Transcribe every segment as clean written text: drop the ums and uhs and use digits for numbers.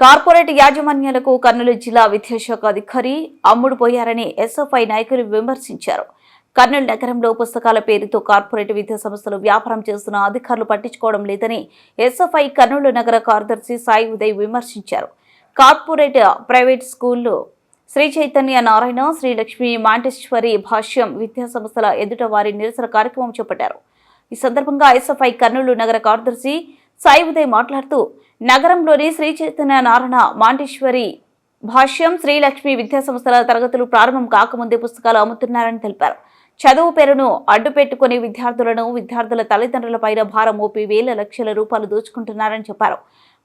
Corporate యాజమాన్యాలకు Kurnool జిల్లా విద్యాశాఖ అధికారి అమ్ముడు పోయారని ఎస్ఎఫ్ఐ నాయకులు విమర్శించారు. కర్నూలు నగరంలో పుస్తకాల పేరుతో కార్పొరేట్ విద్యా సంస్థలు వ్యాపారం చేస్తున్న అధికారులు పట్టించుకోవడం లేదని ఎస్ఎఫ్ఐ కర్నూలు నగర కార్యదర్శి సాయి ఉదయ్ విమర్శించారు. కార్పొరేట్ ప్రైవేట్ స్కూల్లో శ్రీ చైతన్య నారాయణ, శ్రీ లక్ష్మీ మాంటేశ్వరి భాష్యం విద్యా సంస్థల ఎదుట వారి నిరసన కార్యక్రమం చేపట్టారు. ఈ సందర్భంగా ఎస్ఎఫ్ఐ కర్నూలు నగర కార్యదర్శి సాయి ఉదయ్ మాట్లాడుతూ నగరంలోని శ్రీ చైతన్య నారాయణ, మాంటేశ్వరి భాష్యం, శ్రీ లక్ష్మీ విద్యా సంస్థల తరగతులు ప్రారంభం కాకముందే పుస్తకాలు అమ్ముతున్నారని తెలిపారు. చదువు పేరును అడ్డు పెట్టుకుని విద్యార్థుల తల్లిదండ్రులపైన భారం మోపి వేల లక్షల రూపాయలు దోచుకుంటున్నారని చెప్పారు.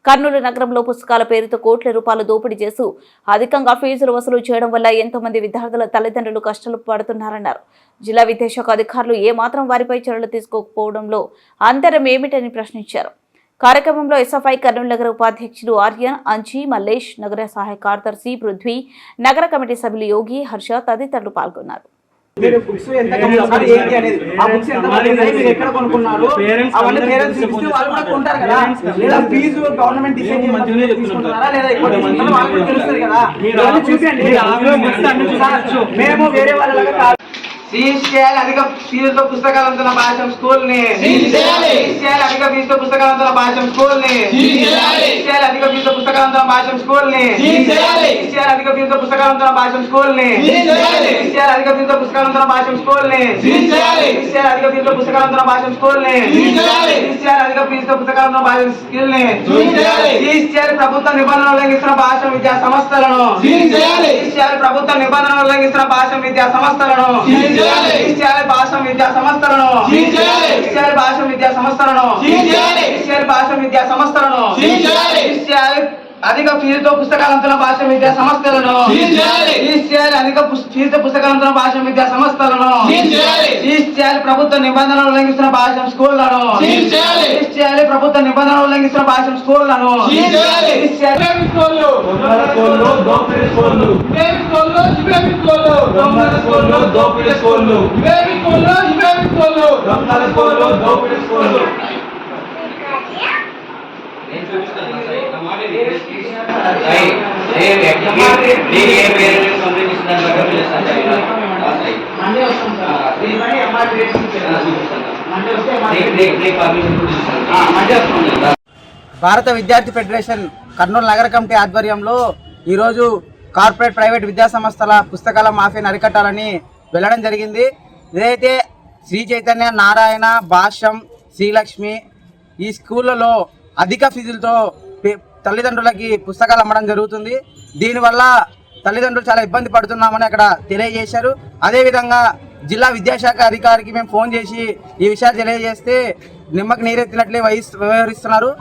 కర్నూలు నగరంలో పుస్తకాల పేరుతో కోట్ల రూపాయలు దోపిడీ చేస్తూ అధికంగా ఫీజులు వసూలు చేయడం వల్ల ఎంతో మంది విద్యార్థుల తల్లిదండ్రులు కష్టాలు పడుతున్నారన్నారు. జిల్లా విద్యాశాఖ అధికారులు ఏమాత్రం వారిపై చర్యలు తీసుకోకపోవడంలో అంతరం ఏమిటని ప్రశ్నించారు. కార్యక్రమంలో ఎస్ఎఫ్ఐ కర్నూలు నగర ఉపాధ్యక్షులు ఆర్యన్, అంజీ, మల్లేష్, నగర సహాయ కార్యదర్శి పృథ్వీ, నగర కమిటీ సభ్యులు యోగి, హర్ష తదితరులు పాల్గొన్నారు. అధిక ఫీజుతో పుస్తకాలు అందుతున్న భాష్యం స్కూల్ ని అధిక ఫీజుతో పుస్తకాలు అందుతున్న భాష్యం స్కూల్ ని అధిక ఫీజుతో పుస్తకాలు అందుతున్న భాష్యం స్కూల్ ని అధిక ఫీజుతో పుస్తకాలు అందుతున్న భాష్యం స్కూల్ ని అధిక ఫీజుతో పుస్తకాలు అందుతున్న భాష్యం స్కూల్ ని అధిక ఫీజుతో పుస్తకాలు అందుతున్న భాష్యం స్కూల్ ని అధిక ఫీజుతో పుస్తకాలు అందుతున్న భాష్యం స్కూల్ ని ప్రభుత్వ నిబంధనలు ఉల్లంఘిస్తున్న భాష్యం విద్యా సంస్థలను ప్రభుత్వ నిబంధనలు ఉల్లంఘిస్తున్న భాష్యం విద్యా సంస్థలను భాషం విద్యా సంస్థలను భాషం విద్యా సంస్థలను భాషం విద్యా సంస్థలను అధిక ఫీజుతో పుస్తకాలు అందుతున్న భాష విద్యా సంస్థలను అధిక ఫీజుతో పుస్తకాలు అందుతున్న భాష విద్యా సంస్థలను ప్రభుత్వ నిబంధనలు ఉల్లంఘిస్తున్న భాష స్కూళ్లను ప్రభుత్వ నిబంధనలు ఉల్లంఘిస్తున్న భాష స్కూళ్లను భారత విద్యార్థి ఫెడరేషన్ కర్నూలు నగర కమిటీ ఆధ్వర్యంలో ఈరోజు కార్పొరేట్ ప్రైవేట్ విద్యా సంస్థల పుస్తకాల మాఫియాను అరికట్టాలని వెళ్ళడం జరిగింది. ఇదైతే శ్రీ చైతన్య నారాయణ, భాష్యం, శ్రీలక్ష్మి ఈ స్కూళ్ళలో అధిక ఫీజులతో తల్లిదండ్రులకి పుస్తకాలు అమ్మడం జరుగుతుంది. దీనివల్ల తల్లిదండ్రులు చాలా ఇబ్బంది పడుతున్నామని అక్కడ తెలియజేశారు. అదేవిధంగా జిల్లా విద్యాశాఖ అధికారికి మేము ఫోన్ చేసి ఈ విషయాలు తెలియజేస్తే నిమ్మకి నీరెత్తినట్లే వ్యవహరిస్తున్నారు.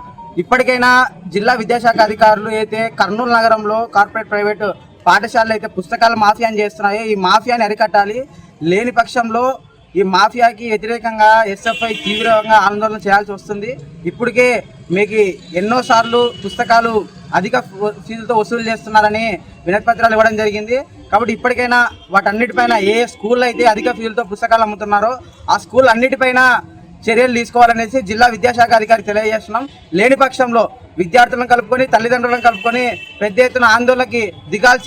ఇప్పటికైనా జిల్లా విద్యాశాఖ అధికారులు అయితే కర్నూలు నగరంలో కార్పొరేట్ ప్రైవేట్ పాఠశాలలు అయితే పుస్తకాల మాఫియాని చేస్తున్నాయో ఈ మాఫియాని అరికట్టాలి. లేని పక్షంలో ఈ మాఫియాకి వ్యతిరేకంగా ఎస్ఎఫ్ఐ తీవ్రంగా ఆందోళన చేయాల్సి వస్తుంది. ఇప్పటికే మీకు ఎన్నోసార్లు పుస్తకాలు అధిక ఫీజులతో వసూలు చేస్తున్నారని వినతిపత్రాలు ఇవ్వడం జరిగింది. కాబట్టి ఇప్పటికైనా వాటన్నిటిపైన ఏ స్కూల్లో అయితే అధిక ఫీజులతో పుస్తకాలు అమ్ముతున్నారో ఆ స్కూల్ అన్నిటిపైన చర్యలు తీసుకోవాలనేసి జిల్లా విద్యాశాఖ అధికారికి తెలియజేస్తున్నాం. లేని పక్షంలో విద్యార్థులను కలుపుకొని తల్లిదండ్రులను కలుపుకొని పెద్ద ఎత్తున ఆందోళనకి దిగాల్సి